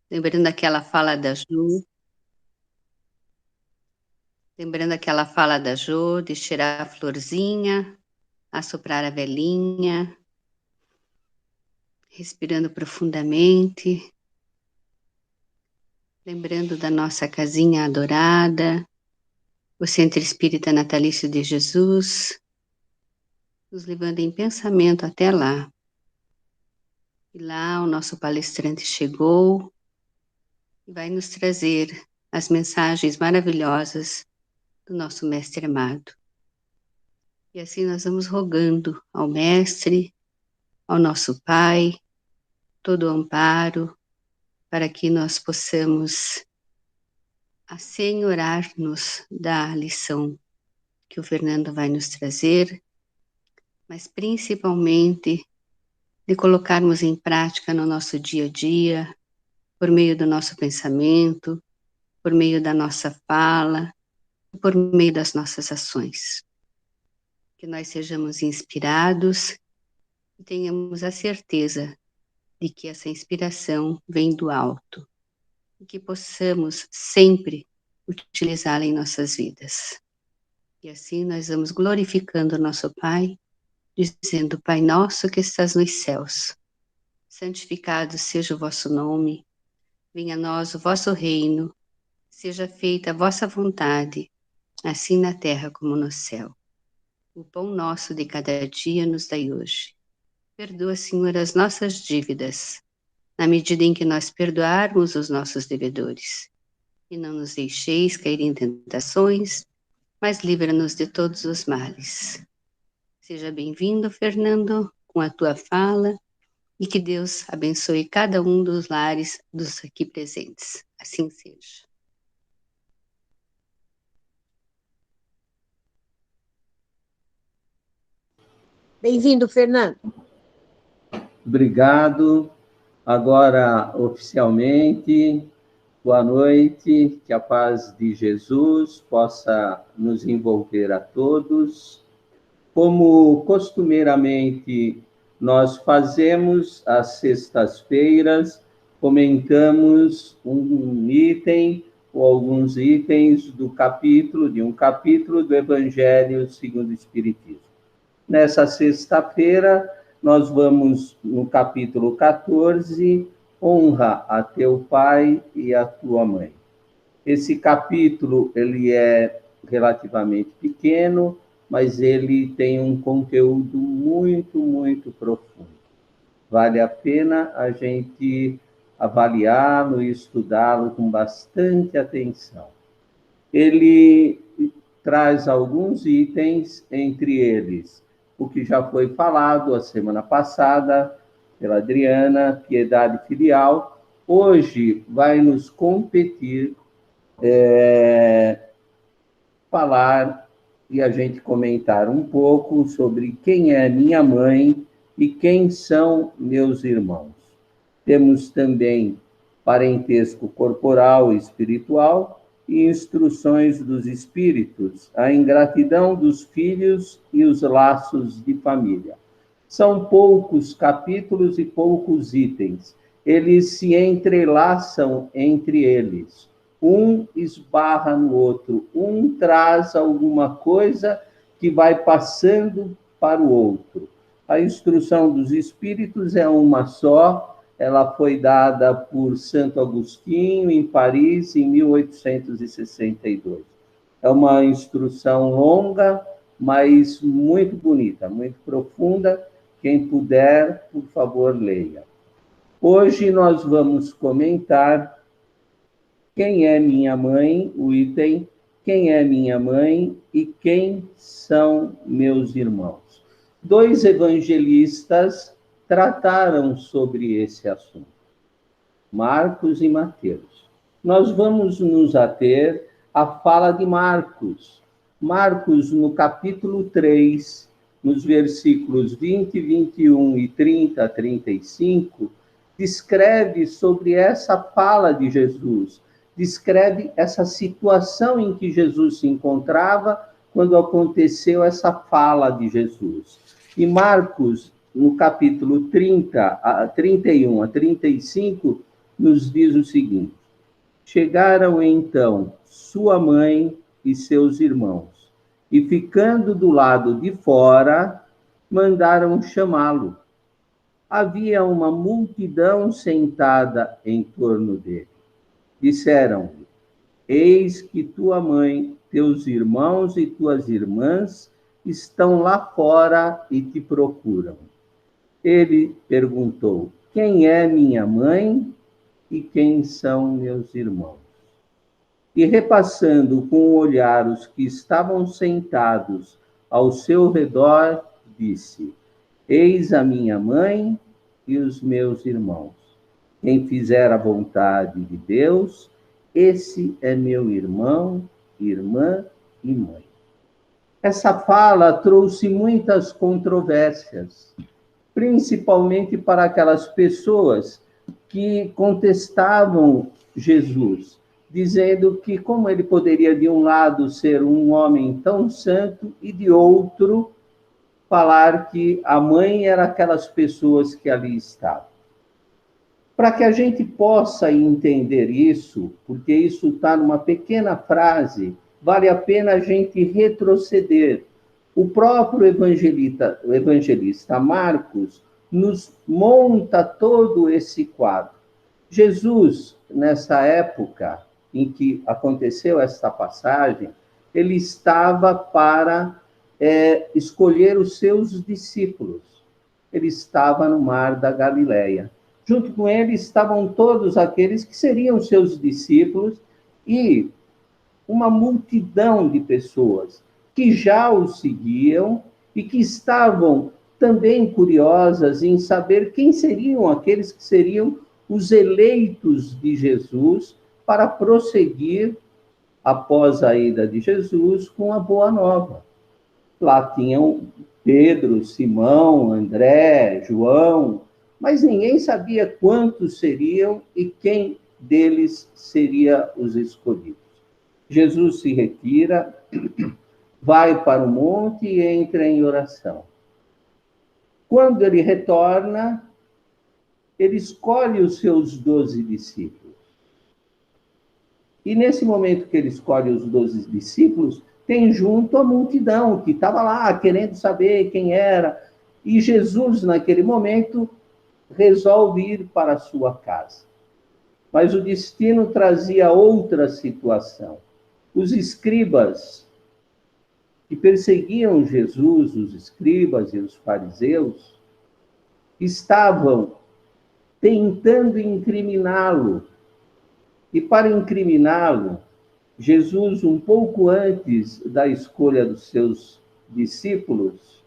Lembrando aquela fala da Ju, de cheirar a florzinha, assoprar a velinha, respirando profundamente, lembrando da nossa casinha adorada, o Centro Espírita Natalício de Jesus, nos levando em pensamento até lá. E lá o nosso palestrante chegou e vai nos trazer as mensagens maravilhosas do nosso Mestre amado. E assim nós vamos rogando ao Mestre, ao nosso Pai, todo o amparo, para que nós possamos assenhorar-nos da lição que o Fernando vai nos trazer, mas principalmente de colocarmos em prática no nosso dia a dia, por meio do nosso pensamento, por meio da nossa fala, por meio das nossas ações. Que nós sejamos inspirados e tenhamos a certeza de que essa inspiração vem do alto e que possamos sempre utilizá-la em nossas vidas. E assim nós vamos glorificando o nosso Pai, dizendo: Pai nosso que estás nos céus, santificado seja o vosso nome, venha a nós o vosso reino, seja feita a vossa vontade, assim na terra como no céu. O pão nosso de cada dia nos dai hoje. Perdoa, Senhor, as nossas dívidas, na medida em que nós perdoarmos os nossos devedores. E não nos deixeis cair em tentações, mas livra-nos de todos os males. Seja bem-vindo, Fernando, com a tua fala, e que Deus abençoe cada um dos lares dos aqui presentes. Assim seja. Bem-vindo, Fernando. Obrigado. Agora, oficialmente, boa noite, que a paz de Jesus possa nos envolver a todos. Como costumeiramente nós fazemos às sextas-feiras, comentamos um item ou alguns itens de um capítulo do Evangelho segundo o Espiritismo. Nessa sexta-feira, nós vamos no capítulo 14, honra a teu pai e a tua mãe. Esse capítulo, ele é relativamente pequeno, mas ele tem um conteúdo muito, muito profundo. Vale a pena a gente avaliá-lo e estudá-lo com bastante atenção. Ele traz alguns itens, entre eles o que já foi falado a semana passada pela Adriana, piedade filial. Hoje vai nos competir falar e a gente comentar um pouco sobre quem é minha mãe e quem são meus irmãos. Temos também parentesco corporal e espiritual e instruções dos espíritos, a ingratidão dos filhos e os laços de família. São poucos capítulos e poucos itens. Eles se entrelaçam entre eles. Um esbarra no outro, um traz alguma coisa que vai passando para o outro. A instrução dos espíritos é uma só, ela foi dada por Santo Agostinho, em Paris, em 1862. É uma instrução longa, mas muito bonita, muito profunda. Quem puder, por favor, leia. Hoje nós vamos comentar quem é minha mãe, o item quem é minha mãe e quem são meus irmãos. 2 evangelistas trataram sobre esse assunto, Marcos e Mateus. Nós vamos nos ater à fala de Marcos. Marcos, no capítulo 3, nos versículos 20, 21 e 30 a 35, descreve sobre essa fala de Jesus, descreve essa situação em que Jesus se encontrava quando aconteceu essa fala de Jesus. E Marcos, no capítulo 31 a 35, nos diz o seguinte: chegaram então sua mãe e seus irmãos, e ficando do lado de fora, mandaram chamá-lo. Havia uma multidão sentada em torno dele. Disseram-lhe: eis que tua mãe, teus irmãos e tuas irmãs estão lá fora e te procuram. Ele perguntou: quem é minha mãe e quem são meus irmãos? E repassando com o olhar os que estavam sentados ao seu redor, disse: eis a minha mãe e os meus irmãos. Quem fizer a vontade de Deus, esse é meu irmão, irmã e mãe. Essa fala trouxe muitas controvérsias, principalmente para aquelas pessoas que contestavam Jesus, dizendo que como ele poderia, de um lado, ser um homem tão santo e, de outro, falar que a mãe era aquelas pessoas que ali estavam. Para que a gente possa entender isso, porque isso está numa pequena frase, vale a pena a gente retroceder. O próprio evangelista Marcos nos monta todo esse quadro. Jesus, nessa época em que aconteceu esta passagem, ele estava para escolher os seus discípulos. Ele estava no mar da Galileia. Junto com ele estavam todos aqueles que seriam seus discípulos e uma multidão de pessoas que já o seguiam e que estavam também curiosas em saber quem seriam aqueles que seriam os eleitos de Jesus para prosseguir, após a ida de Jesus, com a boa nova. Lá tinham Pedro, Simão, André, João, mas ninguém sabia quantos seriam e quem deles seria os escolhidos. Jesus se retira, vai para o monte e entra em oração. Quando ele retorna, ele escolhe os seus 12 discípulos. E nesse momento que ele escolhe os 12 discípulos, tem junto a multidão que estava lá querendo saber quem era. E Jesus, naquele momento, resolve ir para a sua casa. Mas o destino trazia outra situação. Os escribas que perseguiam Jesus, os escribas e os fariseus, estavam tentando incriminá-lo. E para incriminá-lo, Jesus, um pouco antes da escolha dos seus discípulos,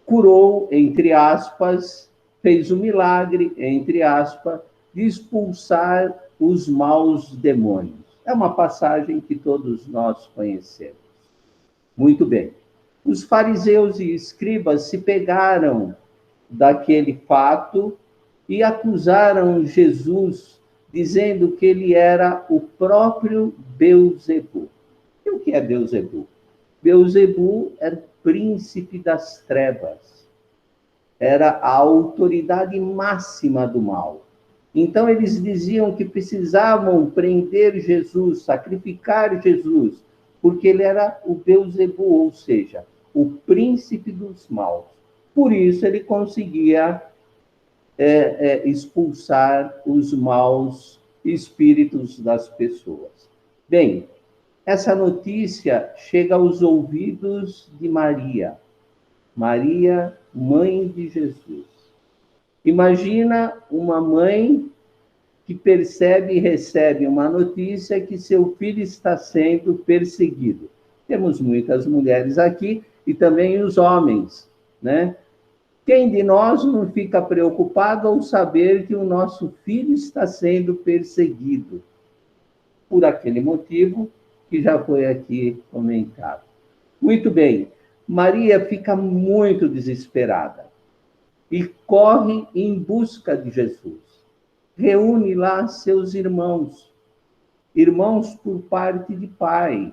curou, entre aspas, fez o milagre, entre aspas, de expulsar os maus demônios. É uma passagem que todos nós conhecemos. Muito bem. Os fariseus e escribas se pegaram daquele fato e acusaram Jesus, dizendo que ele era o próprio Beelzebu. E o que é Beelzebu? Beelzebu era o príncipe das trevas. Era a autoridade máxima do mal. Então, eles diziam que precisavam prender Jesus, sacrificar Jesus, porque ele era o Beelzebu, ou seja, o príncipe dos maus. Por isso, ele conseguia expulsar os maus espíritos das pessoas. Bem, essa notícia chega aos ouvidos de Maria. Maria, mãe de Jesus. Imagina uma mãe que percebe e recebe uma notícia que seu filho está sendo perseguido. Temos muitas mulheres aqui e também os homens, né? Quem de nós não fica preocupado ao saber que o nosso filho está sendo perseguido? Por aquele motivo que já foi aqui comentado. Muito bem, Maria fica muito desesperada e corre em busca de Jesus. Reúne lá seus irmãos por parte de pai.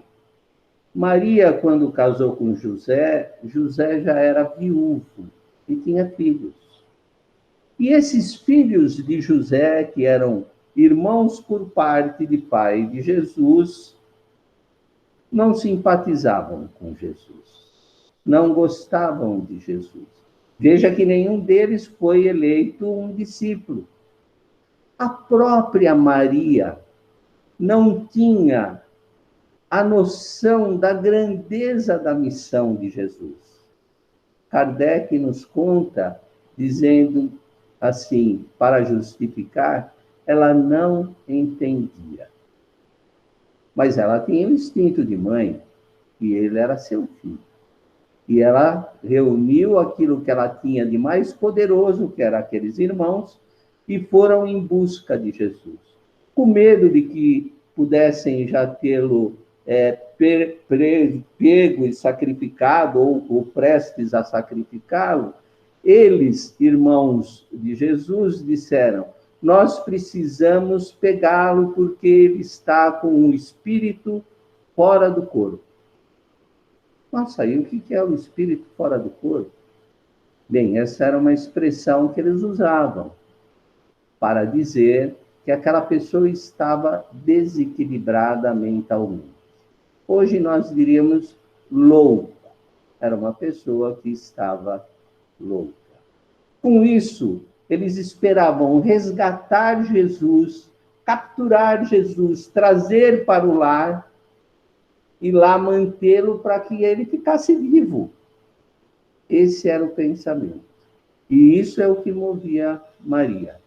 Maria, quando casou com José, José já era viúvo e tinha filhos. E esses filhos de José, que eram irmãos por parte de pai de Jesus, não simpatizavam com Jesus, não gostavam de Jesus. Veja que nenhum deles foi eleito um discípulo. A própria Maria não tinha a noção da grandeza da missão de Jesus. Kardec nos conta, dizendo assim, para justificar, ela não entendia. Mas ela tinha o instinto de mãe, e ele era seu filho. E ela reuniu aquilo que ela tinha de mais poderoso, que eram aqueles irmãos, e foram em busca de Jesus. Com medo de que pudessem já tê-lo pego e sacrificado, ou prestes a sacrificá-lo, eles, irmãos de Jesus, disseram: nós precisamos pegá-lo porque ele está com um espírito fora do corpo. Nossa, e o que é o espírito fora do corpo? Bem, essa era uma expressão que eles usavam para dizer que aquela pessoa estava desequilibrada mentalmente. Hoje nós diríamos louco. Era uma pessoa que estava louca. Com isso, eles esperavam resgatar Jesus, capturar Jesus, trazer para o lar e lá mantê-lo para que ele ficasse vivo. Esse era o pensamento. E isso é o que movia Maria.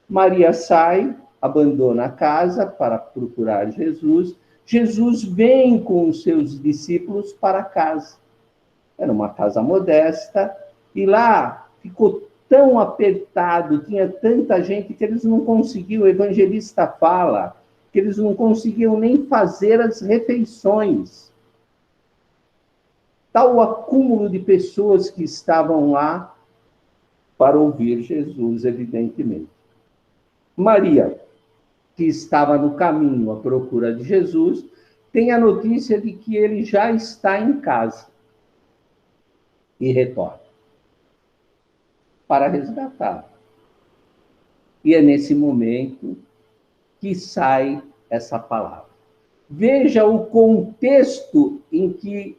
Maria sai, abandona a casa para procurar Jesus. Jesus vem com os seus discípulos para casa. Era uma casa modesta, e lá ficou tão apertado, tinha tanta gente que eles não conseguiam, o evangelista fala, que eles não conseguiam nem fazer as refeições. Tal o acúmulo de pessoas que estavam lá para ouvir Jesus, evidentemente. Maria, que estava no caminho à procura de Jesus, tem a notícia de que ele já está em casa e retorna para resgatá-lo. E é nesse momento que sai essa palavra. Veja o contexto em que,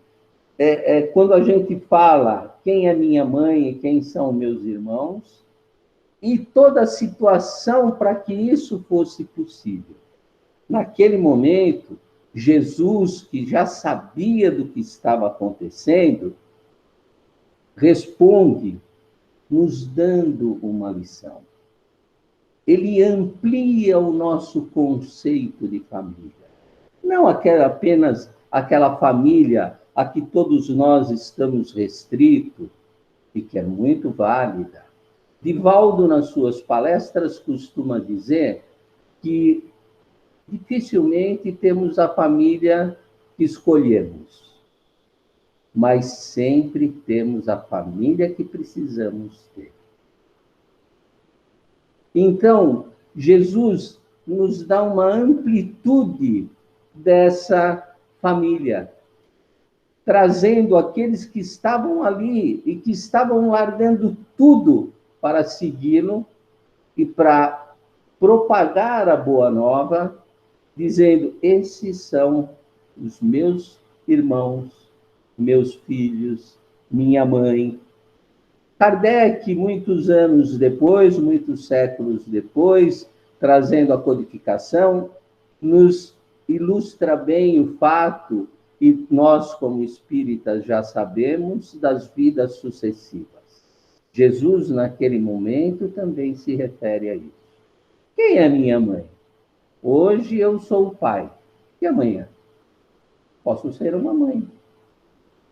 quando a gente fala quem é minha mãe e quem são meus irmãos, e toda a situação para que isso fosse possível. Naquele momento, Jesus, que já sabia do que estava acontecendo, responde nos dando uma lição. Ele amplia o nosso conceito de família. Não apenas aquela família a que todos nós estamos restritos, e que é muito válida. Divaldo, nas suas palestras, costuma dizer que dificilmente temos a família que escolhemos, mas sempre temos a família que precisamos ter. Então, Jesus nos dá uma amplitude dessa família, trazendo aqueles que estavam ali e que estavam largando tudo para segui-lo e para propagar a boa nova, dizendo: esses são os meus irmãos, meus filhos, minha mãe. Kardec, muitos anos depois, muitos séculos depois, trazendo a codificação, nos ilustra bem o fato, e nós, como espíritas, já sabemos, das vidas sucessivas. Jesus, naquele momento, também se refere a isso. Quem é minha mãe? Hoje eu sou o pai. E amanhã? Posso ser uma mãe.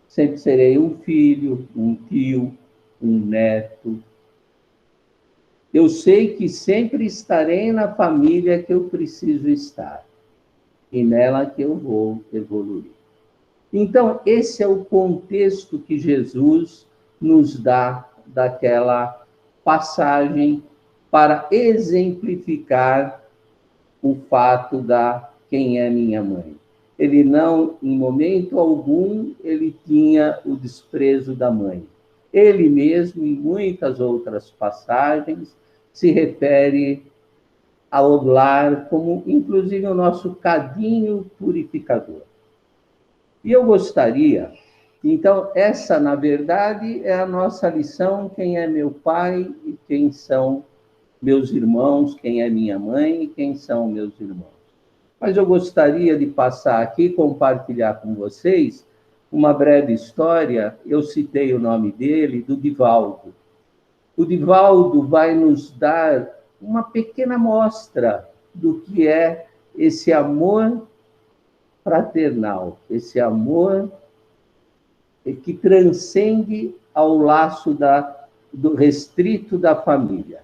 Sempre serei um filho, um tio, um neto. Eu sei que sempre estarei na família que eu preciso estar. E nela que eu vou evoluir. Então, esse é o contexto que Jesus nos dá daquela passagem para exemplificar o fato da quem é minha mãe. Ele não, em momento algum, ele tinha o desprezo da mãe. Ele mesmo, em muitas outras passagens, se refere ao lar como, inclusive, o nosso cadinho purificador. E eu gostaria, então, essa, na verdade, é a nossa lição, quem é meu pai e quem são meus irmãos, quem é minha mãe e quem são meus irmãos. Mas eu gostaria de passar aqui e compartilhar com vocês uma breve história. Eu citei o nome dele, do Divaldo. O Divaldo vai nos dar uma pequena amostra do que é esse amor fraternal, esse amor que transcende ao laço do restrito da família.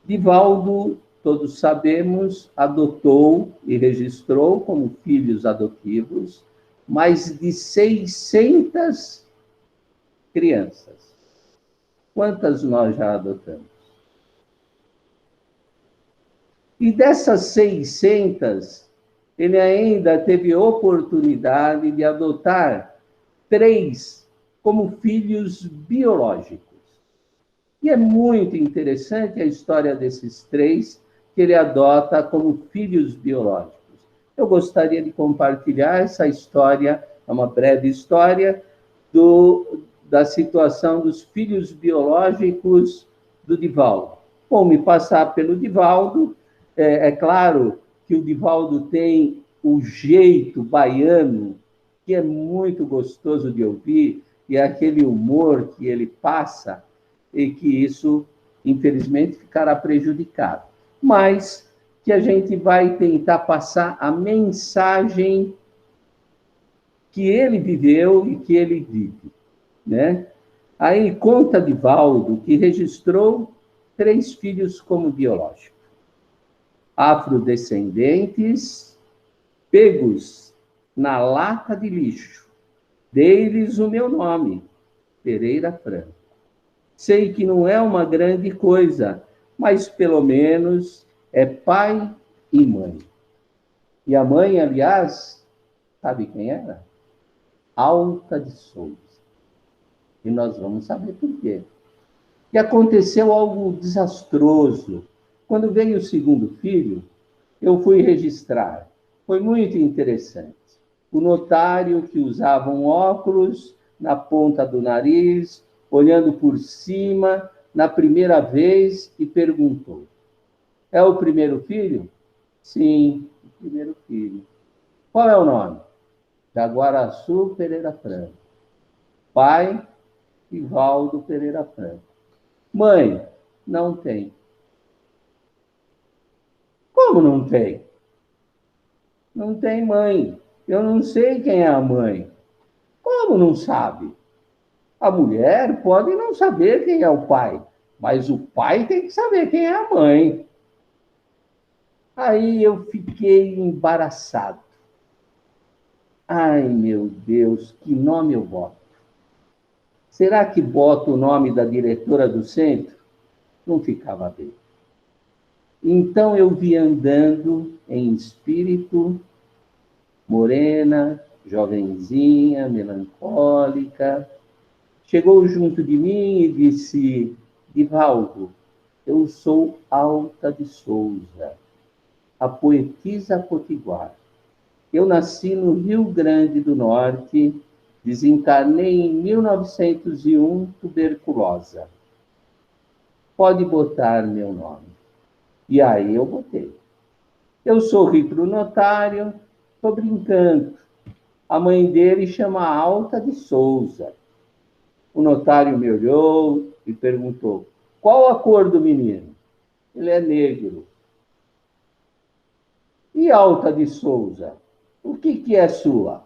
Divaldo, todos sabemos, adotou e registrou como filhos adotivos mais de 600 crianças. Quantas nós já adotamos? E dessas 600, ele ainda teve oportunidade de adotar 3 como filhos biológicos. E é muito interessante a história desses 3 que ele adota como filhos biológicos. Eu gostaria de compartilhar essa história, é uma breve história, da situação dos filhos biológicos do Divaldo. Vou me passar pelo Divaldo. É claro que o Divaldo tem o jeito baiano, que é muito gostoso de ouvir, e é aquele humor que ele passa, e que isso, infelizmente, ficará prejudicado. Mas que a gente vai tentar passar a mensagem que ele viveu e que ele vive, né? Aí conta Divaldo que registrou 3 filhos como biológicos. Afrodescendentes, pegos na lata de lixo. Dei-lhes o meu nome, Pereira Franco. Sei que não é uma grande coisa, mas pelo menos é pai e mãe. E a mãe, aliás, sabe quem era? Alta de Souza. E nós vamos saber por quê. E aconteceu algo desastroso. Quando veio o segundo filho, eu fui registrar. Foi muito interessante. O notário, que usava um óculos na ponta do nariz, olhando por cima, na primeira vez, e perguntou: é o primeiro filho? Sim, o primeiro filho. Qual é o nome? Jaguaraçu Pereira Franco. Pai, Divaldo Pereira Franco. Mãe, não tem. Como não tem? Não tem mãe. Eu não sei quem é a mãe. Como não sabe? A mulher pode não saber quem é o pai, mas o pai tem que saber quem é a mãe. Aí eu fiquei embaraçado. Ai, meu Deus, que nome eu boto? Será que boto o nome da diretora do centro? Não ficava bem. Então eu vi andando em espírito, morena, jovenzinha, melancólica. Chegou junto de mim e disse: Divaldo, eu sou Alta de Souza, a poetisa potiguar. Eu nasci no Rio Grande do Norte, desencarnei em 1901, tuberculosa. Pode botar meu nome. E aí eu botei. Eu sorri para o notário, estou brincando. A mãe dele chama Alta de Souza. O notário me olhou e perguntou: qual a cor do menino? Ele é negro. E Alta de Souza? O que é sua?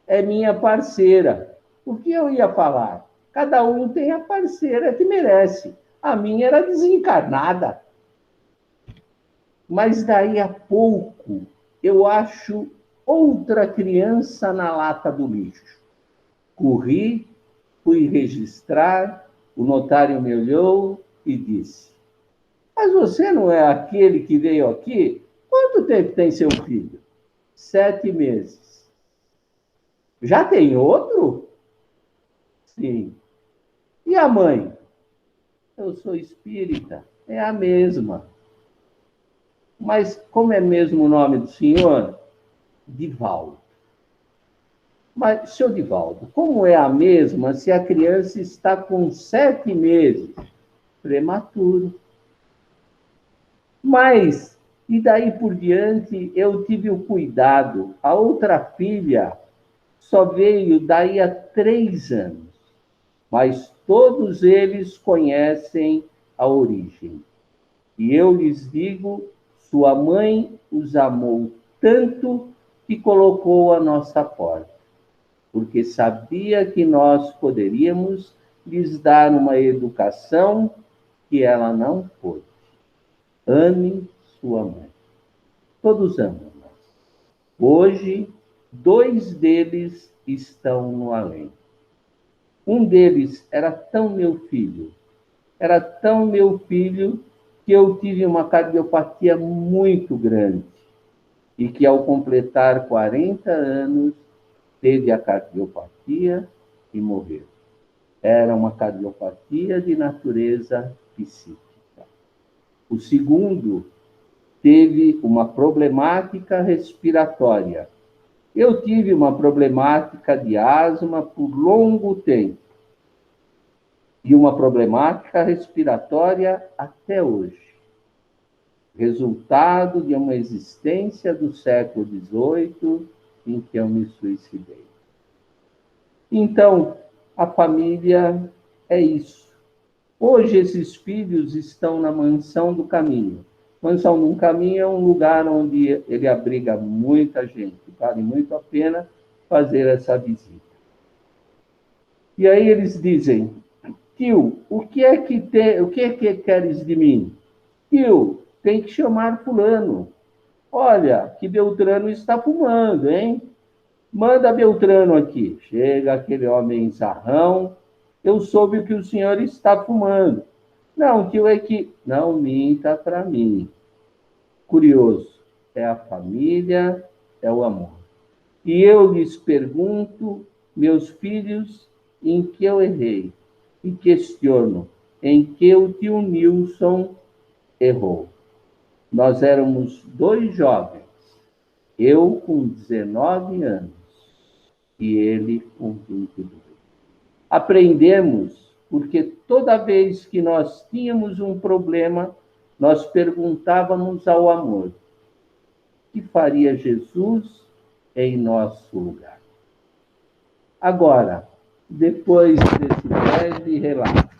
É minha parceira. O que eu ia falar? Cada um tem a parceira que merece. A minha era desencarnada. Mas daí a pouco eu acho outra criança na lata do lixo. Corri, fui registrar, o notário me olhou e disse: mas você não é aquele que veio aqui? Quanto tempo tem seu filho? 7 meses. Já tem outro? Sim. E a mãe? Eu sou espírita. é a mesma. Mas como é mesmo o nome do senhor? Divaldo. Mas, senhor Divaldo, como é a mesma se a criança está com 7 meses? Prematuro. Mas, e daí por diante, eu tive o cuidado. A outra filha só veio daí a 3 anos. Mas todos eles conhecem a origem. E eu lhes digo, sua mãe os amou tanto que colocou à nossa porta, porque sabia que nós poderíamos lhes dar uma educação que ela não pôde. Ame sua mãe. Todos amam. Hoje, 2 deles estão no além. Um deles era tão meu filho, que eu tive uma cardiopatia muito grande e que, ao completar 40 anos, teve a cardiopatia e morreu. Era uma cardiopatia de natureza psíquica. O segundo teve uma problemática respiratória. Eu tive uma problemática de asma por longo tempo e uma problemática respiratória até hoje. Resultado de uma existência do século XVIII em que eu me suicidei. Então, a família é isso. Hoje, esses filhos estão na Mansão do Caminho. Mansão do Caminho é um lugar onde ele abriga muita gente. Vale muito a pena fazer essa visita. E aí eles dizem, tio, o que é que queres de mim? Tio, tem que chamar fulano. Olha, que Beltrano está fumando, hein? Manda Beltrano aqui. Chega aquele homem zarrão. Eu soube que o senhor está fumando. Não, tio, é que... Não minta para mim. Curioso. É a família, é o amor. E eu lhes pergunto, meus filhos, em que eu errei. E questiono, em que o tio Nilson errou. Nós éramos 2 jovens. Eu com 19 anos e ele com 22. Aprendemos porque toda vez que nós tínhamos um problema, nós perguntávamos ao amor: o que faria Jesus em nosso lugar? Agora, depois desse breve relato,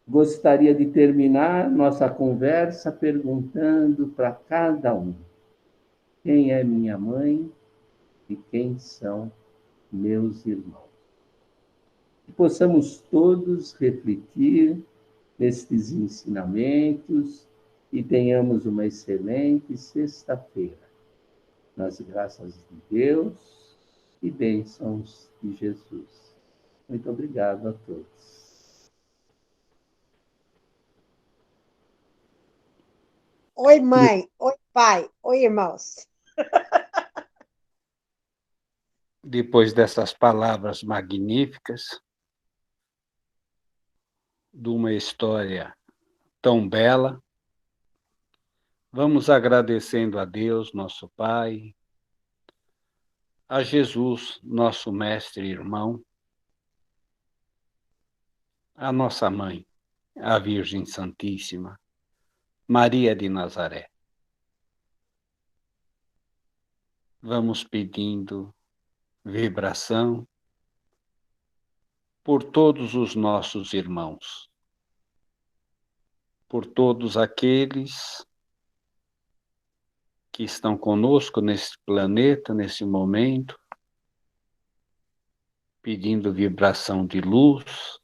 gostaria de terminar nossa conversa perguntando para cada um: quem é minha mãe e quem são meus irmãos? Que possamos todos refletir nestes ensinamentos e tenhamos uma excelente sexta-feira, nas graças de Deus e bênçãos de Jesus. Muito obrigado a todos. Oi, mãe. Oi, pai. Oi, irmãos. Depois dessas palavras magníficas, de uma história tão bela, vamos agradecendo a Deus, nosso Pai, a Jesus, nosso mestre e irmão, a nossa mãe, a Virgem Santíssima, Maria de Nazaré. Vamos pedindo vibração por todos os nossos irmãos, por todos aqueles que estão conosco nesse planeta, nesse momento, pedindo vibração de luz,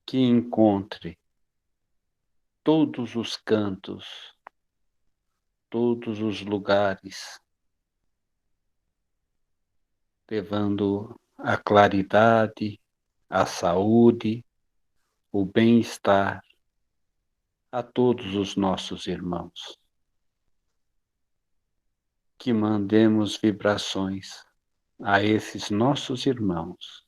que encontre todos os cantos, todos os lugares, levando a claridade, a saúde, o bem-estar a todos os nossos irmãos. Que mandemos vibrações a esses nossos irmãos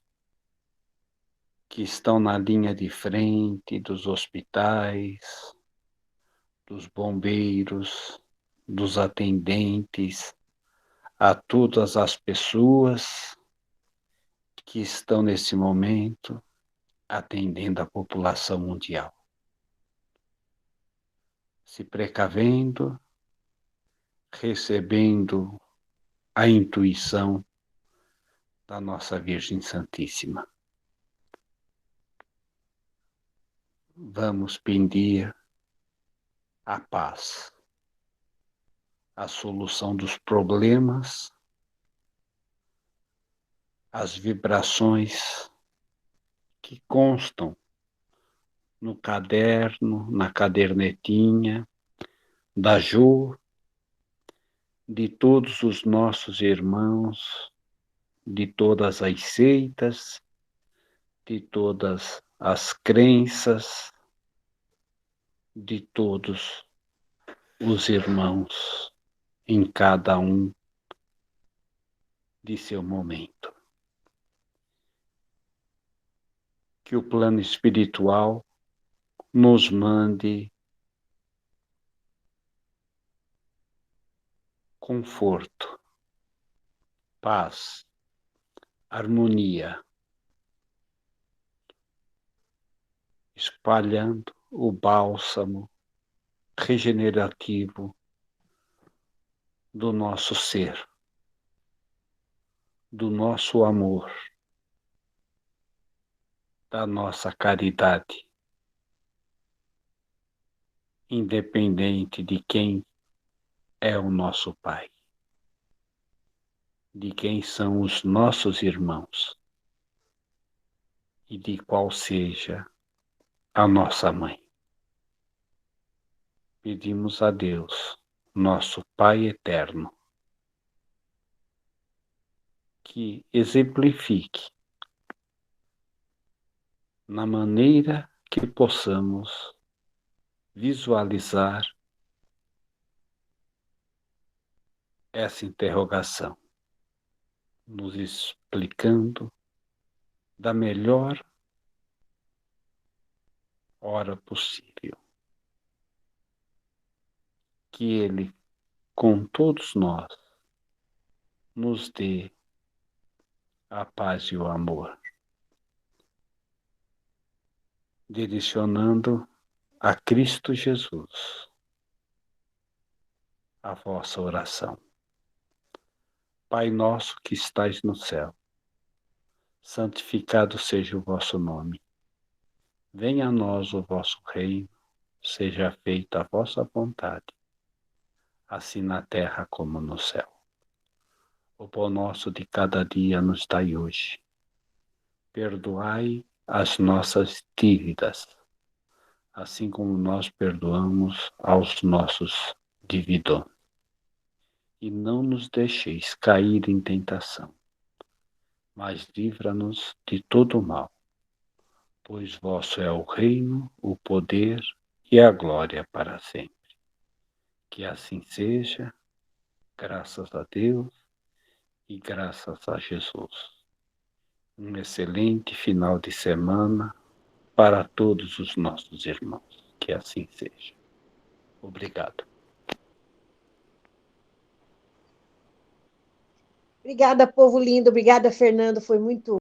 que estão na linha de frente dos hospitais, dos bombeiros, dos atendentes, a todas as pessoas que estão nesse momento atendendo a população mundial, se precavendo, recebendo a intuição da nossa Virgem Santíssima. Vamos pedir a paz, a solução dos problemas, as vibrações que constam no caderno, na cadernetinha da Ju, de todos os nossos irmãos, de todas as seitas, de todas as crenças, de todos os irmãos em cada um de seu momento. Que o plano espiritual nos mande conforto, paz, harmonia, espalhando o bálsamo regenerativo do nosso ser, do nosso amor, da nossa caridade, independente de quem é o nosso Pai, de quem são os nossos irmãos e de qual seja a nossa mãe. Pedimos a Deus, nosso Pai eterno, que exemplifique na maneira que possamos visualizar essa interrogação, nos explicando da melhor hora possível. Que Ele, com todos nós, nos dê a paz e o amor, direcionando a Cristo Jesus a vossa oração. Pai nosso que estais no céu, santificado seja o vosso nome. Venha a nós o vosso reino, seja feita a vossa vontade, assim na terra como no céu. O pão nosso de cada dia nos dai hoje. Perdoai as nossas dívidas, assim como nós perdoamos aos nossos devedores. E não nos deixeis cair em tentação, mas livra-nos de todo o mal, pois vosso é o reino, o poder e a glória para sempre. Que assim seja, graças a Deus e graças a Jesus. Um excelente final de semana para todos os nossos irmãos. Que assim seja. Obrigado. Obrigada, povo lindo. Obrigada, Fernando. Foi muito